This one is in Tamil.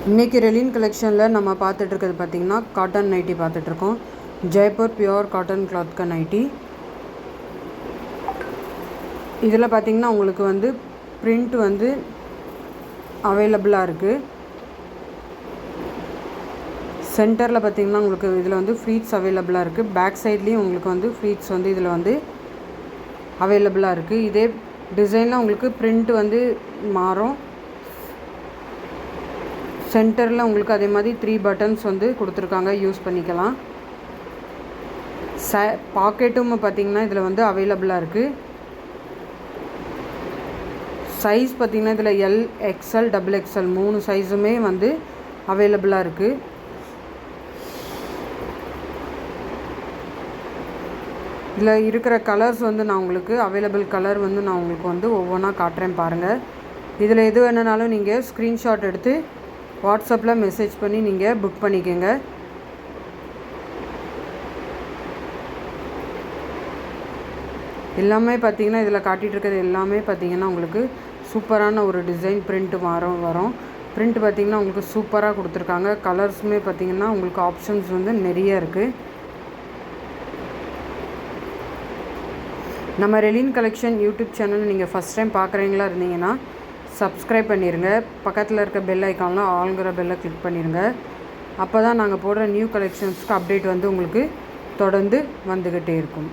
இன்றைக்கி ரெலின் கலெக்ஷனில் நம்ம பார்த்துட்ருக்கிறது பார்த்திங்கன்னா காட்டன் நைட்டி பார்த்துட்ருக்கோம். ஜெய்ப்பூர் பியோர் காட்டன் கிளாத்க்கு நைட்டி. இதில் பார்த்திங்கன்னா உங்களுக்கு வந்து பிரிண்ட் வந்து அவைலபிளாக இருக்குது. சென்டரில் பார்த்திங்கன்னா உங்களுக்கு இதில் வந்து ஃப்ளீட்ஸ் அவைலபிளாக இருக்குது. பேக் சைட்லேயும் உங்களுக்கு வந்து ஃப்ளீட்ஸ் வந்து இதில் வந்து அவைலபிளாக இருக்குது. இதே டிசைனில் உங்களுக்கு பிரிண்ட் வந்து மாறும். சென்டரில் உங்களுக்கு அதே மாதிரி 3 பட்டன்ஸ் வந்து கொடுத்துருக்காங்க, யூஸ் பண்ணிக்கலாம். பாக்கெட்டும் பார்த்திங்கன்னா இதில் வந்து அவைலபிளாக இருக்குது. சைஸ் பார்த்திங்கன்னா இதில் எல், எக்ஸ்எல், XXL 3 சைஸுமே வந்து அவைலபிளாக இருக்குது. இதில் இருக்கிற கலர்ஸ் வந்து நான் உங்களுக்கு அவைலபிள் கலர் வந்து நான் உங்களுக்கு வந்து ஒவ்வொன்றா காட்டுறேன் பாருங்கள். இதில் எது வேணுனாலும் நீங்கள் ஸ்க்ரீன்ஷாட் எடுத்து வாட்ஸ்அப்பில் மெசேஜ் பண்ணி நீங்கள் புக் பண்ணிக்கோங்க. எல்லாமே பார்த்திங்கன்னா இதில் காட்டிகிட்டு இருக்கிறது எல்லாமே பார்த்திங்கன்னா உங்களுக்கு சூப்பரான ஒரு டிசைன் பிரிண்ட் வரும். பிரிண்ட் பார்த்திங்கன்னா உங்களுக்கு சூப்பராக கொடுத்துருக்காங்க. கலர்ஸுமே பார்த்திங்கன்னா உங்களுக்கு ஆப்ஷன்ஸ் வந்து நிறைய இருக்குது. நம்ம ரெலின் கலெக்ஷன் யூடியூப் சேனல் நீங்கள் ஃபஸ்ட் டைம் பார்க்குறீங்களா இருந்தீங்கன்னா சப்ஸ்கிரைப் பண்ணிடுங்க. பக்கத்தில் இருக்க பெல் ஐக்கானில் ஆளுங்கிற பெல்லை கிளிக் பண்ணிடுங்க. அப்போ தான் நாங்கள் போடுற நியூ கலெக்ஷன்ஸ்க்கு அப்டேட் வந்து உங்களுக்கு தொடர்ந்து வந்துக்கிட்டே இருக்கும்.